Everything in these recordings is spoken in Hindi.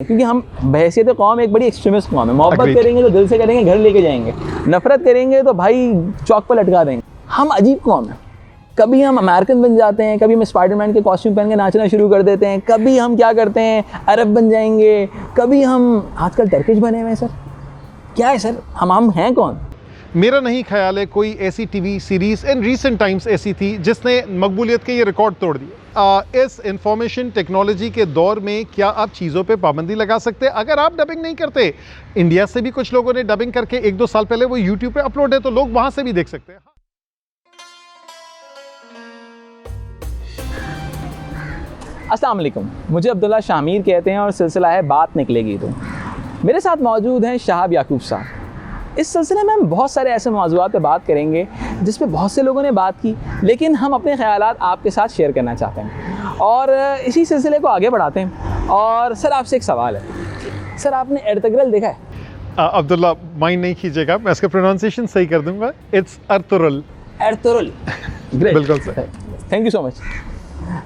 क्योंकि हम बहैसियत कौम एक बड़ी एक्सट्रीमिस्ट कौम है। मोहब्बत करेंगे तो दिल से करेंगे, घर लेके जाएंगे। नफरत करेंगे तो भाई चौक पर लटका देंगे। हम अजीब कौम है। कभी हम अमेरिकन बन जाते हैं, कभी हम स्पाइडरमैन के कॉस्ट्यूम पहन के नाचना शुरू कर देते हैं, कभी हम क्या करते हैं अरब बन जाएंगे, कभी हम आजकल टर्किश बने हुए हैं। सर क्या है सर, हम हैं कौन? मेरा नहीं ख्याल है कोई ऐसी TV series in recent times ऐसी थी जिसने मकबूलियत के ये रिकॉर्ड तोड़ दिए। इस इंफॉर्मेशन टेक्नोलॉजी के दौर में क्या आप चीज़ों पे पाबंदी लगा सकते हैं? अगर आप डबिंग नहीं करते, इंडिया से भी कुछ लोगों ने डबिंग करके 1-2 साल पहले वो यूट्यूब पे अपलोड है, तो लोग वहाँ से भी देख सकते हैं। अस्सलाम वालेकुम, मुझे अब्दुल्ला शामीर कहते हैं और सिलसिला है बात निकलेगी तो। मेरे साथ मौजूद हैं शाहाब याकूब साहब। इस सिलसिले में हम बहुत सारे ऐसे मौज़ूआत पे बात करेंगे जिस पे बहुत से लोगों ने बात की, लेकिन हम अपने ख़यालात आपके साथ शेयर करना चाहते हैं और इसी सिलसिले को आगे बढ़ाते हैं। और सर आपसे एक सवाल है, सर आपने एर्तुगरुल देखा है? अब्दुल्ला माइंड नहीं कीजिएगा, मैं इसका प्रोनाउंसिएशन सही कर दूंगा। It's Ertugrul. एर्तुगरुल, ग्रेट, बिल्कुल sir, thank you so much.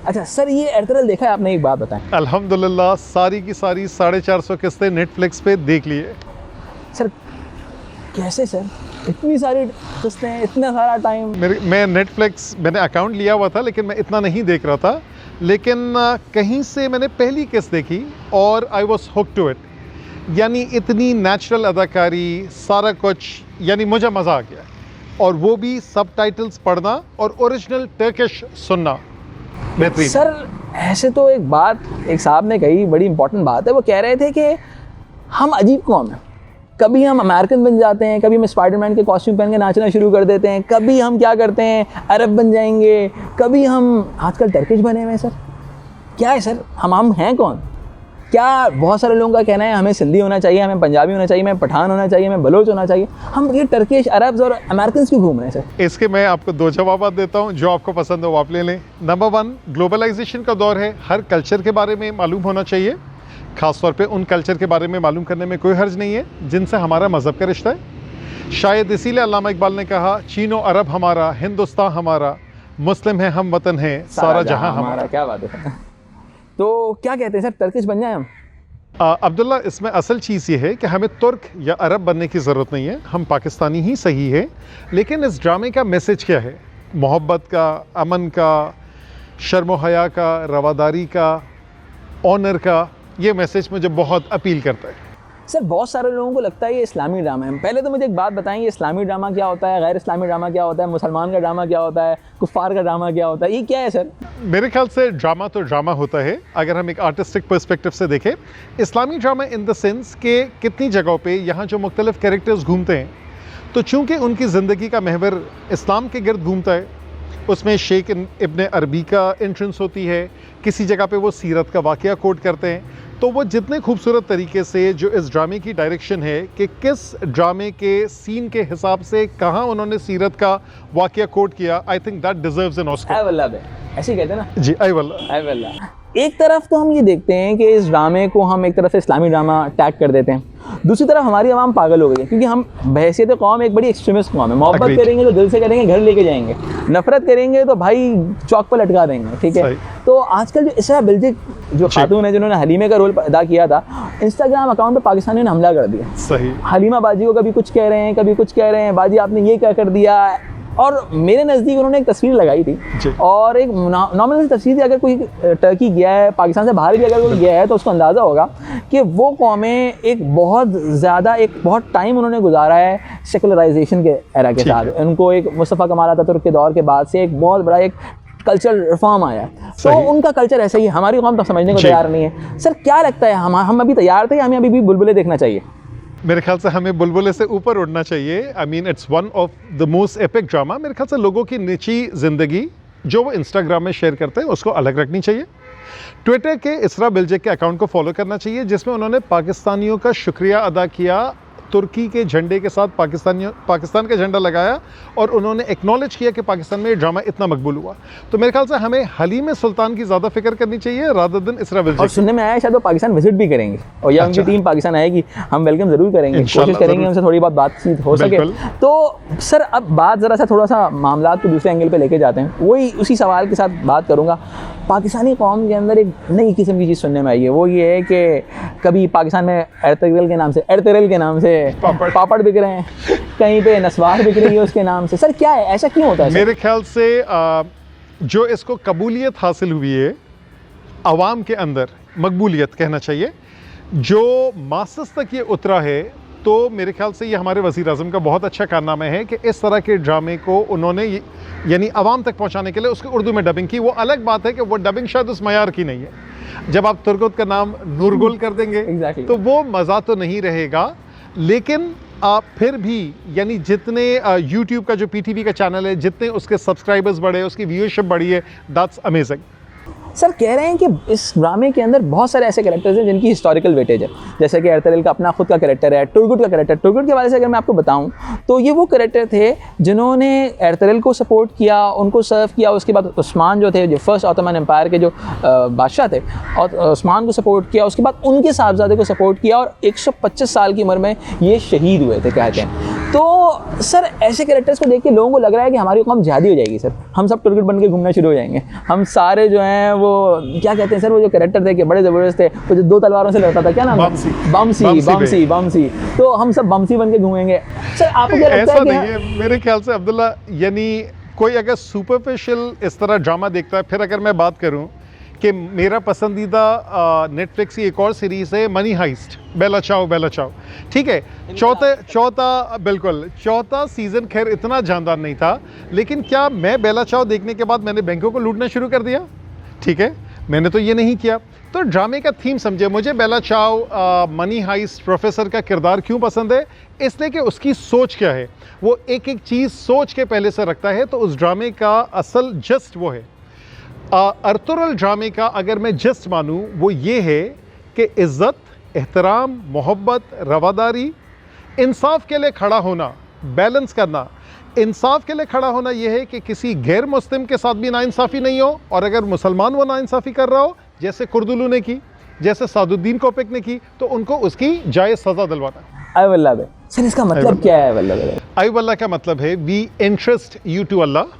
अच्छा सर, ये एर्तुगरुल देखा है आपने? एक बात बताएं। अल्हम्दुलिल्लाह सारी की सारी 450 किस्तें नेटफ्लिक्स पे देख लिए। सर कैसे सर, इतनी सारी किस्तें, इतना सारा टाइम? मैं नेटफ्लिक्स मैंने अकाउंट लिया हुआ था, लेकिन मैं इतना नहीं देख रहा था। लेकिन कहीं से मैंने पहली किस्त देखी और I was hook to it. यानी इतनी नेचुरल अदाकारी, सारा कुछ, यानी मुझे मज़ा आ गया। और वो भी सबटाइटल्स पढ़ना और ओरिजिनल टर्किश सुनना बेहतरीन। सर ऐसे तो एक बात एक साहब ने कही, बड़ी इंपॉर्टेंट बात है। वो कह रहे थे कि हम अजीब कौम है। कभी हम अमेरिकन बन जाते हैं, कभी हम स्पाइडरमैन के कॉस्ट्यूम पहन के नाचना शुरू कर देते हैं, कभी हम क्या करते हैं अरब बन जाएंगे, कभी हम आजकल टर्किश बने हुए हैं। सर क्या है सर, हम हैं कौन? क्या बहुत सारे लोगों का कहना है हमें सिंधी होना चाहिए, हमें पंजाबी होना चाहिए, हमें पठान होना चाहिए, हमें बलोच होना चाहिए। हम ये टर्किश, अरब्स और अमेरिकन क्यों घूम रहे हैं सर? इसके मैं आपको 2 जवाब देता हूँ, जो आपको पसंद हो वो आप ले लें। नंबर 1, ग्लोबलाइजेशन का दौर है, हर कल्चर के बारे में मालूम होना चाहिए। ख़ास तौर पे उन कल्चर के बारे में मालूम करने में कोई हर्ज नहीं है जिनसे हमारा मज़हब का रिश्ता है। शायद इसीलिए अल्लामा इकबाल ने कहा, चीनो अरब हमारा, हिंदुस्तान हमारा, मुस्लिम है हम वतन है, सारा जहां हमारा। क्या बात है। तो क्या कहते हैं सर, टर्किश बन जाए हम? अब्दुल्ला, इसमें असल चीज़ ये है कि हमें तुर्क या अरब बनने की ज़रूरत नहीं है, हम पाकिस्तानी ही सही है। लेकिन इस ड्रामे का मैसेज क्या है? मोहब्बत का, अमन का, शर्म हया का, रवादारी का, ऑनर का, ये मैसेज मुझे बहुत अपील करता है। सर बहुत सारे लोगों को लगता है ये इस्लामी ड्रामा है। पहले तो मुझे एक बात बताएं, ये इस्लामी ड्रामा क्या होता है, गैर इस्लामी ड्रामा क्या होता है, मुसलमान का ड्रामा क्या होता है, कुफ़ार का ड्रामा क्या होता है, ये क्या है सर? मेरे ख्याल से ड्रामा तो ड्रामा होता है, अगर हम एक आर्टिस्टिक पर्सपेक्टिव से देखें। इस्लामी ड्रामा इन द सेंस कि कितनी जगहों पे यहाँ जो मुख्तलिफ कैरेक्टर्स घूमते हैं, तो चूँकि उनकी ज़िंदगी का महवर इस्लाम के गिर्द घूमता है, उसमें शेख इब्न अरबी का एंट्रेंस होती है, किसी जगह पे वो सीरत का वाक़या कोट करते हैं। तो वो जितने खूबसूरत तरीके से जो इस ड्रामे की डायरेक्शन है कि किस ड्रामे के सीन के हिसाब से कहाँ उन्होंने सीरत का वाक़या कोट किया, I think that deserves an Oscar. आई वल्लाह बे, ऐसे ही कहते हैं ना जी, आई वल्लाह। आई वल्लाह। एक तरफ तो हम ये देखते हैं कि इस ड्रामे को हम एक तरफ से इस्लामी ड्रामा टैग कर देते हैं, दूसरी तरफ हमारी आवाम पागल हो गई है क्योंकि हम बहैसियत कौम एक बड़ी एक्सट्रीमिस्ट कौम है। मोहब्बत करेंगे तो दिल से करेंगे, घर लेके जाएंगे। नफरत करेंगे तो भाई चौक पर लटका देंगे। ठीक है, तो आजकल जो इसरा बिल्जिक जो खातून है जिन्होंने हलीमे का रोल अदा किया था, इंस्टाग्राम अकाउंट पर पाकिस्तानियों ने हमला कर दिया। सही। हलीमा बाजी को कभी कुछ कह रहे हैं, कभी कुछ कह रहे हैं, बाजी आपने ये क्या कर दिया। और मेरे नज़दीक उन्होंने एक तस्वीर लगाई थी और एक नॉर्मल तस्वीर थी। अगर कोई टर्की गया है, पाकिस्तान से बाहर भी अगर कोई गया है, तो उसको अंदाज़ा होगा कि वो कौमें एक बहुत ज़्यादा एक बहुत टाइम उन्होंने गुजारा है सेकुलराइजेशन के एरा के साथ। उनको एक मुस्तफ़ा कमाल अतातुर्क के दौर के बाद से एक बहुत बड़ा एक कल्चरल रिफॉर्म आया, तो उनका कल्चर ऐसा ही है। हमारी कौम तो समझने को तैयार नहीं है। सर क्या लगता है, हम अभी तैयार थे या हमें अभी भी बुलबुलें देखना चाहिए? मेरे ख्याल से हमें बुलबुले से ऊपर उड़ना चाहिए। I mean it's one of the most epic drama. मेरे ख्याल से लोगों की निजी ज़िंदगी जो वो इंस्टाग्राम में शेयर करते हैं उसको अलग रखनी चाहिए। ट्विटर के इसरा बिल्जिक के अकाउंट को फॉलो करना चाहिए, जिसमें उन्होंने पाकिस्तानियों का शुक्रिया अदा किया, तुर्की के झंडे के साथ पाकिस्तान का झंडा लगाया और उन्होंने एक्नॉलेज किया कि पाकिस्तान में ये ड्रामा इतना मकबूल हुआ। तो मेरे ख्याल से हमें हलीम सुल्तान की ज़्यादा फिक्र करनी चाहिए रादर देन इसरा बिल्जिक। और सुनने में आया शायद वो पाकिस्तान विजिट भी करेंगे और या उनकी टीम पाकिस्तान आएगी। हम वेलकम ज़रूर करेंगे, कोशिश करेंगे उनसे थोड़ी बहुत बातचीत हो सके। तो सर अब बात ज़रा सा थोड़ा सा मामला को दूसरे एंगल पे लेके जाते हैं। वही उसी सवाल के साथ बात करूँगा पाकिस्तानी कौम के अंदर एक नई किस्म की चीज़ सुनने में आई है, वो ये है कि कभी पाकिस्तान में एरतगल के नाम से पापड़ बिक रहे हैं, कहीं पे नस्वार बिक रही है उसके नाम से। सर क्या है, ऐसा क्यों होता है सर? मेरे ख्याल से जो इसको कबूलियत हासिल हुई है आवाम के अंदर, मकबूलियत कहना चाहिए, जो मासस तक ये उतरा है, तो मेरे ख्याल से ये हमारे वज़ीर आज़म का बहुत अच्छा कारनामा है कि इस तरह के ड्रामे को उन्होंने यानी आवाम तक पहुंचाने के लिए उसकी उर्दू में डबिंग की। वो अलग बात है कि वो डबिंग शायद उस मयार की नहीं है। जब आप तुर्गुत का नाम नूरगुल कर देंगे Exactly. तो वो मज़ा तो नहीं रहेगा, लेकिन आप फिर भी यानी जितने यूट्यूब का जो पीटीवी का चैनल है, जितने उसके सब्सक्राइबर्स बढ़े, उसकी व्यूअरशिप बढ़ी है, दैट्स अमेजिंग। सर कह रहे हैं कि इस ड्रामे के अंदर बहुत सारे ऐसे कैरेक्टर्स हैं जिनकी हिस्टोरिकल वेटेज है, जैसे कि एरतगल का अपना खुद का कैरेक्टर है, तुर्गुत का कैरेक्टर। तुर्गुत के बारे से अगर मैं आपको बताऊं तो ये वो कैरेक्टर थे जिन्होंने एरतगल को सपोर्ट किया, उनको सर्व किया। उसके बाद उस्मान जो थे, जो फर्स्ट ऑटोमन एम्पायर के जो बादशाह थे, और उस्मान को सपोर्ट किया। उसके बाद उनके साहबजादे को सपोर्ट किया और 125 साल की उम्र में ये शहीद हुए थे कहते हैं। तो सर ऐसे कैरेक्टर्स को देख के लोगों को लग रहा है कि हमारी कौम जिहादी हो जाएगी सर, हम सब तुर्गुत बन के घूमना शुरू हो जाएंगे। हम सारे जो हैं वो क्या कहते हैं सर, वो जो कैरेक्टर थे कि बड़े ज़बरदस्त थे, वो जो 2 तलवारों से लड़ता था, क्या नाम था? बमसी। तो हम सब बमसी बन के घूमेंगे। सर आपको क्या लगता है? ऐसा नहीं है मेरे ख्याल से अब्दुल्ला, यानी कोई अगर सुपरफिशियल इस तरह ड्रामा देखता है, फिर अगर मैं बात करूं कि मेरा पसंदीदा नेटफ्लिक्स की एक और सीरीज़ है मनी हाइस्ट, बेला चाओ, ठीक है। चौथा सीज़न खैर इतना जानदार नहीं था, लेकिन क्या मैं बेला चाओ देखने के बाद मैंने बैंकों को लूटना शुरू कर दिया? ठीक है, मैंने तो ये नहीं किया। तो ड्रामे का थीम समझे। मुझे बेला चाओ मनी हाइस्ट प्रोफेसर का किरदार क्यों पसंद है? इसलिए कि उसकी सोच क्या है, वो एक एक चीज़ सोच के पहले से रखता है। तो उस ड्रामे का असल जस्ट वो है। अर्तुगरुल ड्रामे का अगर मैं जस्ट मानूं, वो ये है कि इज़्ज़त, एहतराम, मोहब्बत, रवादारी, इंसाफ के लिए खड़ा होना, बैलेंस करना। इंसाफ के लिए खड़ा होना यह है कि किसी गैर मुस्लिम के साथ भी नाइंसाफ़ी नहीं हो, और अगर मुसलमान वो नाइंसाफ़ी कर रहा हो, जैसे कुर्दुलू ने की, जैसे सादुद्दीन कोपिक ने की, तो उनको उसकी जायज़ सज़ा दिलवाना। आई वल्लाह बे। सर इसका मतलब क्या है वल्लाह बे? आई वल्लाह का मतलब है we interest you to Allah.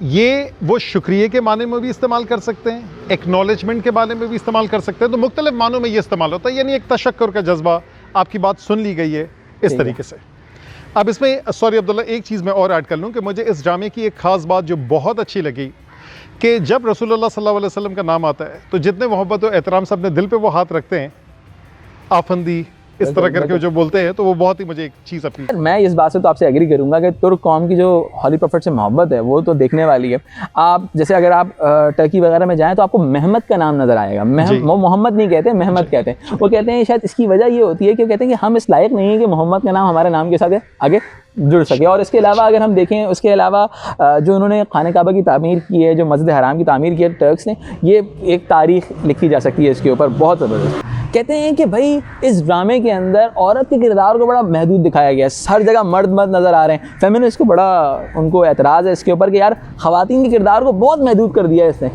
ये वो शुक्रिया के माने में भी इस्तेमाल कर सकते हैं, एक्नॉलेजमेंट के बारे में भी इस्तेमाल कर सकते हैं। तो मुख्तलिफ मानों में ये इस्तेमाल होता है, यानी एक तशक्कुर का जज्बा, आपकी बात सुन ली गई है इस तरीके से। अब इसमें सॉरी अब्दुल्ला, एक चीज़ मैं और ऐड कर लूँ कि मुझे इस ड्रामे की एक ख़ास बात जो बहुत अच्छी लगी कि जब रसूलुल्लाह सल्लल्लाहु अलैहि वसल्लम का नाम आता है तो जितने मोहब्बत और एहतराम से अपने दिल पे वो हाथ रखते हैं, आफंदी इस तरह करके जो बोलते हैं, तो वो बहुत ही मुझे एक चीज़ अपनी। मैं इस बात से तो आपसे एग्री करूंगा कि तुर्क कौम की जो हॉली प्रॉफिट से मोहब्बत है वो तो देखने वाली है। आप जैसे अगर आप टर्की वगैरह में जाएं तो आपको महमद का नाम नज़र आएगा। वो मोहम्मद नहीं कहते, महमद कहते हैं। वो कहते हैं शायद इसकी वजह ये होती है कि कहते हैं कि हम इस लायक नहीं है कि मोहम्मद का नाम हमारे नाम के साथ आगे जुड़ सके। और इसके अलावा अगर हम देखें, उसके अलावा जो उन्होंने खाने काबा की तामीर की है, जो मस्जिद हराम की तामीर की है टर्क्स ने, ये एक तारीख लिखी जा सकती है इसके ऊपर, बहुत ज़बरदस्त। कहते हैं कि भाई इस ड्रामे के अंदर औरत के किरदार को बड़ा महदूद दिखाया गया है, हर जगह मर्द नज़र आ रहे हैं। फेमिनिस्ट को बड़ा उनको एतराज़ है इसके ऊपर कि यार ख़वातीन के किरदार को बहुत महदूद कर दिया है इसने।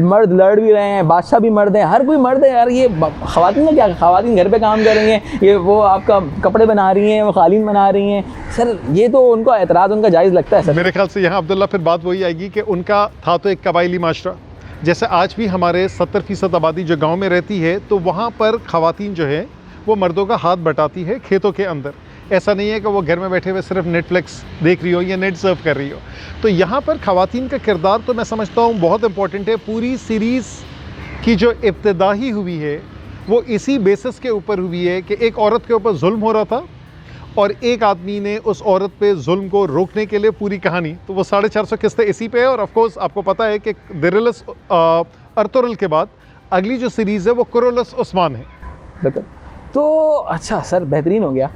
मर्द लड़ भी रहे हैं, बादशाह भी मर्द हैं, हर कोई मर्द है यार। ये ख़वातीन का क्या, ख़वातीन घर पे काम कर रही हैं, ये वो आपका कपड़े बना रही हैं, वो कालीन बना रही हैं। सर ये तो उनको एतराज़ उनका जायज़ लगता है सर। मेरे ख्याल से यहाँ अब्दुल्ला फिर बात वही आएगी कि उनका था तो एक कबायली माशरा, जैसे आज भी हमारे 70% आबादी जो गांव में रहती है, तो वहाँ पर ख़वातीन जो है वो मर्दों का हाथ बटाती है खेतों के अंदर। ऐसा नहीं है कि वो घर में बैठे हुए सिर्फ नेटफ्लिक्स देख रही हो या नेट सर्फ कर रही हो। तो यहाँ पर ख़वातीन का किरदार तो मैं समझता हूँ बहुत इंपॉर्टेंट है। पूरी सीरीज़ की जो इब्तिदा ही हुई है वो इसी बेसिस के ऊपर हुई है कि एक औरत के ऊपर जुल्म हो रहा था और एक आदमी ने उस औरत पे जुल्म को रोकने के लिए पूरी कहानी, तो वो 450 किस्तें इसी पे है। और ऑफ कोर्स आपको पता है कि दिरिलस अर्तुगरुल के बाद अगली जो सीरीज़ है वो कुरुलस उस्मान है। बिल्कुल। तो अच्छा सर, बेहतरीन हो गया।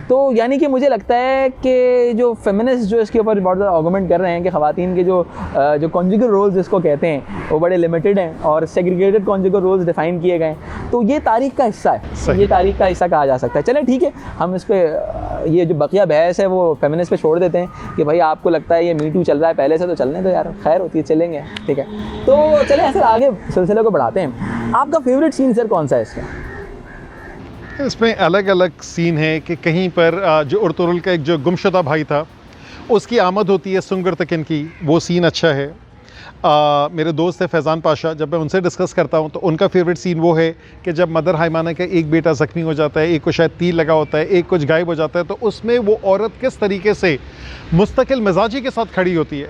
तो यानी कि मुझे लगता है कि जो फेमिनिस्ट जो इसके ऊपर बहुत ज़्यादा आर्गूमेंट कर रहे हैं कि ख़वातीन के जो कॉन्जुगल रोल्स जिसको कहते हैं वो बड़े लिमिटेड हैं और सेग्रीगेटेड कॉन्जुगल रोल्स डिफ़ाइन किए गए हैं, तो ये तारीख़ का हिस्सा है, ये तारीख़ का हिस्सा कहा जा सकता है। चलें ठीक है, हम इस पर ये जो बकिया बहस है वो फेमिनिस्ट पे छोड़ देते हैं कि भाई आपको लगता है ये मी टू चल रहा है पहले से, तो चलने दो यार, खैर होती है, चलेंगे ठीक है। तो चलें सर आगे सिलसिले को बढ़ाते हैं। आपका फेवरेट सीन सर कौन सा है इसका? इसमें अलग अलग सीन है कि कहीं पर जो अर्तुगरुल का एक जो गुमशुदा भाई था उसकी आमद होती है सुंगर तकिन की, वो सीन अच्छा है। मेरे दोस्त है फैज़ान पाशा, जब मैं उनसे डिस्कस करता हूँ तो उनका फेवरेट सीन वो है कि जब मदर हाइमाना का एक बेटा ज़ख्मी हो जाता है, एक को शायद तीर लगा होता है, एक कुछ गायब हो जाता है, तो उसमें वो औरत किस तरीके से मुस्तकिल मिजाजी के साथ खड़ी होती है।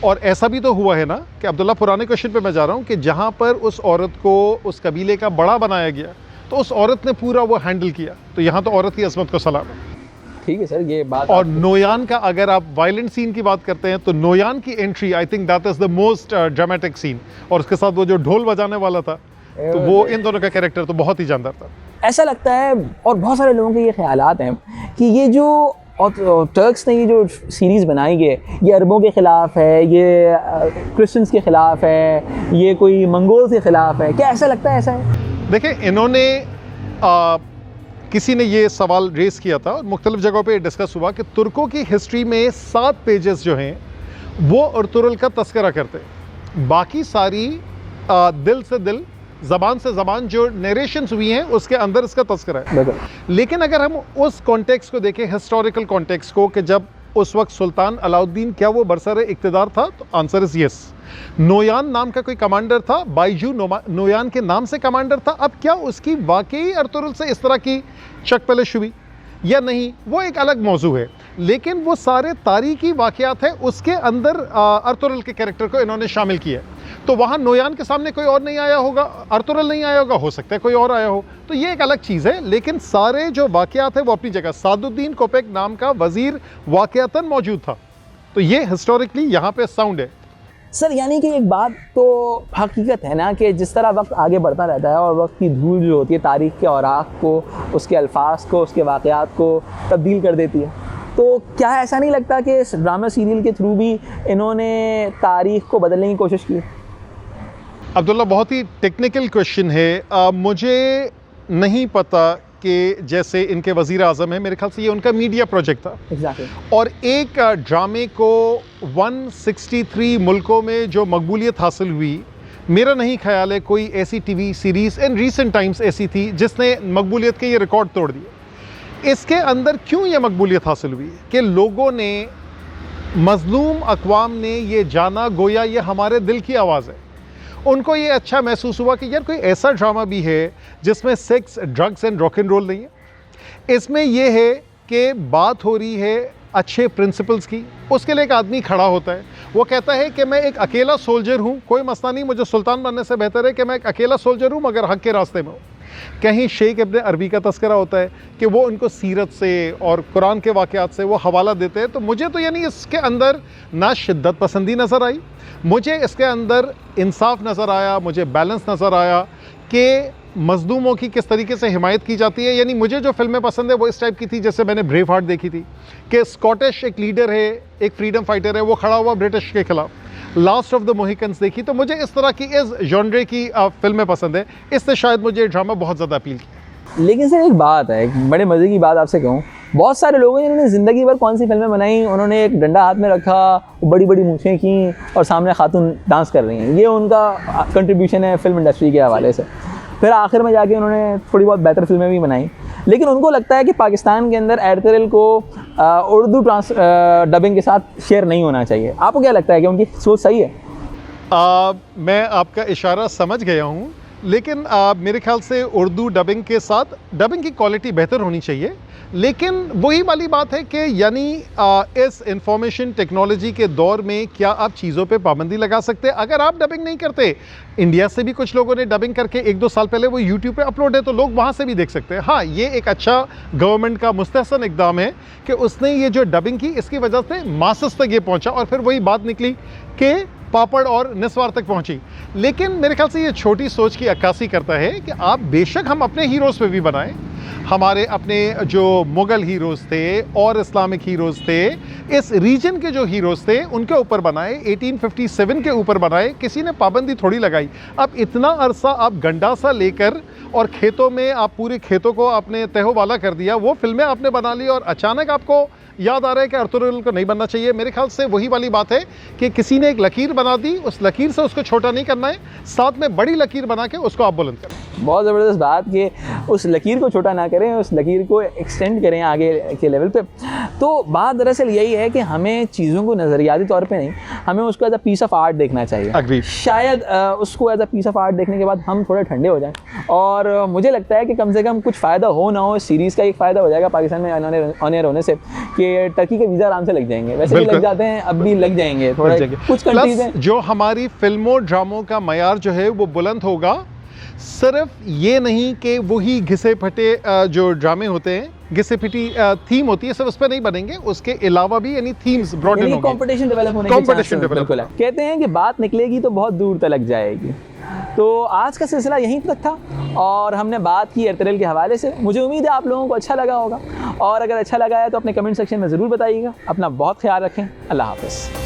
और ऐसा भी तो हुआ है ना कि अब्दुल्ला, पुराने क्वेश्चन पे मैं जा रहा हूँ, कि जहाँ पर उस औरत को उस कबीले का बड़ा बनाया गया तो उस औरत ने पूरा वो हैंडल किया। तो यहाँ तो औरत की अजमत को सलाम है। ठीक है सर, ये बात और नोयान का अगर आप वायलेंट सीन की बात करते हैं तो नोयान की एंट्री, I think that is the most dramatic scene. और उसके साथ वो जो ढोल बजाने वाला था, तो वो इन दोनों का कैरेक्टर तो बहुत ही जानदार था। ऐसा लगता है, और बहुत सारे लोगों के ये ख्यालात हैं कि ये जो और टर्क्स ने ये जो सीरीज़ बनाई है, ये अरबों के ख़िलाफ़ है, ये क्रिश्चियंस के ख़िलाफ़ है, ये कोई मंगोल्स के ख़िलाफ़ है। क्या ऐसा लगता है ऐसा है? देखिए, इन्होंने किसी ने ये सवाल रेस किया था और मुख्तलिफ जगहों पे डिस्कस हुआ कि तुर्कों की हिस्ट्री में 7 पेजेस जो हैं वो अर्तुगरुल का तस्करा करते हैं। बाकी सारी दिल से दिल, ज़बान से ज़बान जो नरेशंस हुई हैं उसके अंदर इसका तस्करा है। लेकिन अगर हम उस कॉन्टेक्स्ट को देखें, हिस्टोरिकल कॉन्टेक्स्ट को, कि जब उस वक्त सुल्तान अलाउद्दीन क्या वो बरसर इक़्तिदार था, तो आंसर इज़ यस। नोयान नाम का कोई कमांडर था, बाइजू नोयान के नाम से कमांडर था। अब क्या उसकी वाकई अर्तुगरुल से इस तरह की चकपलिश हुई या नहीं, वो एक अलग मौजू है। लेकिन वो सारे तारीखी वाक़यात है, उसके अंदर अर्तुगरुल के कैरेक्टर को इन्होंने शामिल किया। तो वहाँ नोयान के सामने कोई और नहीं आया होगा, अर्तुगरुल नहीं आया होगा, हो सकता है कोई और आया हो, तो ये एक अलग चीज़ है। लेकिन सारे जो वाक़यात है वो अपनी जगह। सादुद्दीन कोपेक नाम का वज़ीर वाक़यातन मौजूद था, तो ये हिस्टोरिकली यहाँ पे साउंड है। सर, यानी कि एक बात तो हकीकत है ना कि जिस तरह वक्त आगे बढ़ता रहता है और वक्त की धूल जो होती है तारीख़ के औराक को, उसके अल्फाज को, उसके वाक़यात को तब्दील कर देती है। तो क्या ऐसा नहीं लगता कि इस ड्रामा सीरियल के थ्रू भी इन्होंने तारीख़ को बदलने की कोशिश की? अब्दुल्ला, बहुत ही टेक्निकल क्वेश्चन है। मुझे नहीं पता कि जैसे इनके वज़ीर आज़म है, मेरे ख्याल से ये उनका मीडिया प्रोजेक्ट था। Exactly. और एक ड्रामे को 163 मुल्कों में जो मकबूलियत हासिल हुई, मेरा नहीं ख्याल है कोई ऐसी TV series in recent times ऐसी थी जिसने मकबूलियत के ये रिकॉर्ड तोड़ दिए। इसके अंदर क्यों ये मकबूलियत हासिल हुई कि लोगों ने, मज़लूम अक़वाम ने ये जाना गोया ये हमारे दिल की आवाज़ है। उनको ये अच्छा महसूस हुआ कि यार कोई ऐसा ड्रामा भी है जिसमें sex, drugs and rock and roll नहीं है। इसमें यह है कि बात हो रही है अच्छे प्रिंसिपल्स की। उसके लिए एक आदमी खड़ा होता है, वो कहता है कि मैं एक अकेला सोल्जर हूँ, कोई मसला नहीं, मुझे सुल्तान बनने से बेहतर है कि मैं एक अकेला सोल्जर हूँ मगर हक़ के रास्ते में हूँ। कहीं शेख इब्न अरबी का तस्करा होता है कि वो उनको सीरत से और कुरान के वाक़यात से वो हवाला देते हैं। तो मुझे तो यानी इसके अंदर ना शिद्दत पसंदी नज़र आई, मुझे इसके अंदर इंसाफ नज़र आया, मुझे बैलेंस नज़र आया कि मज़लूमों की किस तरीके से हिमायत की जाती है। यानी मुझे जो फ़िल्में पसंद है वो इस टाइप की थी, जैसे मैंने ब्रेव हार्ट देखी थी कि स्कॉटिश एक लीडर है, एक फ्रीडम फाइटर है, वो खड़ा हुआ ब्रिटिश के ख़िलाफ़। लास्ट ऑफ द मोहिकन्स देखी। तो मुझे इस तरह की, इस जॉनरे की फ़िल्में पसंद है, इससे शायद मुझे ड्रामा बहुत ज़्यादा अपील किया। लेकिन सर एक बात है, एक बड़े मज़े की बात आपसे कहूँ, बहुत सारे लोगों ने जिन्होंने ज़िंदगी भर कौन सी फिल्में बनाई, उन्होंने एक डंडा हाथ में रखा, बड़ी बड़ी मूँछें की और सामने खातून डांस कर रही हैं, ये उनका कंट्रीब्यूशन है फिल्म इंडस्ट्री के हवाले से। फिर आखिर में जाके उन्होंने थोड़ी बहुत बेहतर फिल्में भी बनाई, लेकिन उनको लगता है कि पाकिस्तान के अंदर अर्तुगरुल को उर्दू डबिंग के साथ शेयर नहीं होना चाहिए। आपको क्या लगता है कि उनकी सोच सही है? मैं आपका इशारा समझ गया हूँ, लेकिन मेरे ख्याल से उर्दू डबिंग के साथ डबिंग की क्वालिटी बेहतर होनी चाहिए। लेकिन वही वाली बात है कि यानी इस इंफॉर्मेशन टेक्नोलॉजी के दौर में क्या आप चीज़ों पे पाबंदी लगा सकते हैं? अगर आप डबिंग नहीं करते, इंडिया से भी कुछ लोगों ने डबिंग करके 1-2 साल पहले वो यूट्यूब पे अपलोड है, तो लोग वहाँ से भी देख सकते हैं। हाँ, ये एक अच्छा गवर्नमेंट का मुस्तहसन इक़दाम है कि उसने ये जो डबिंग की, इसकी वजह से मासस तक ये पहुँचा और फिर वही बात निकली कि पापड़ और निस्वार तक पहुंची। लेकिन मेरे ख्याल से ये छोटी सोच की अक्कासी करता है कि आप बेशक हम अपने हीरोज़ पे भी बनाएं, हमारे अपने जो मुग़ल हीरोज़ थे और इस्लामिक हीरोज़ थे, इस रीजन के जो हीरोज़ थे उनके ऊपर बनाए, 1857 के ऊपर बनाए, किसी ने पाबंदी थोड़ी लगाई। अब इतना अरसा आप गंडासा लेकर और खेतों में आप पूरे खेतों को आपने तहोवाला कर दिया, वो फिल्में आपने बना ली और अचानक आपको याद आ रहा है कि अर्तुगरुल को नहीं बनना चाहिए। मेरे ख्याल से वही वाली बात है कि किसी ने एक लकीर बना दी, उस लकीर से उसको छोटा नहीं करना है, साथ में बड़ी लकीर बना के उसको आप बुलंद करें। बहुत ज़बरदस्त बात कि उस लकीर को छोटा ना करें, उस लकीर को एक्सटेंड करें आगे के लेवल पे। तो बात दरअसल यही है कि हमें चीज़ों को नज़रियाती तौर पे नहीं, हमें उसको as a piece of art देखना चाहिए। Agreed. शायद उसको as a piece of art देखने के बाद हम थोड़े ठंडे हो जाएं, और मुझे लगता है कि कम से कम कुछ फ़ायदा हो ना हो, इस सीरीज़ का एक फ़ायदा हो जाएगा पाकिस्तान में ऑन एयर होने से, कि टर्की के वीज़ा आराम से लग जाएंगे। वैसे भी लग जाते हैं, अब भी लग जाएंगे थोड़ा, कुछ कंट्रीज हैं। जो हमारी फिल्मों ड्रामों का मयार जो है वो बुलंद होगा। सिर्फ ये नहीं कि वही घिसे फटे जो ड्रामे होते हैं, घिसे पिटी थीम होती है, सिर्फ उस पर नहीं बनेंगे, उसके अलावा भी यानी थीम्स ब्रॉडन होंगे, कंपटीशन डेवलप होने के चांसेस बिल्कुल है। कहते हैं कि बात निकलेगी तो बहुत दूर तक जाएगी। तो आज का सिलसिला यहीं तक था और हमने बात की एयरटेल के हवाले से। मुझे उम्मीद है आप लोगों को अच्छा लगा होगा, और अगर अच्छा लगा है तो अपने कमेंट सेक्शन में ज़रूर बताइएगा। अपना बहुत ख्याल रखें। अल्लाह हाफ़िज़।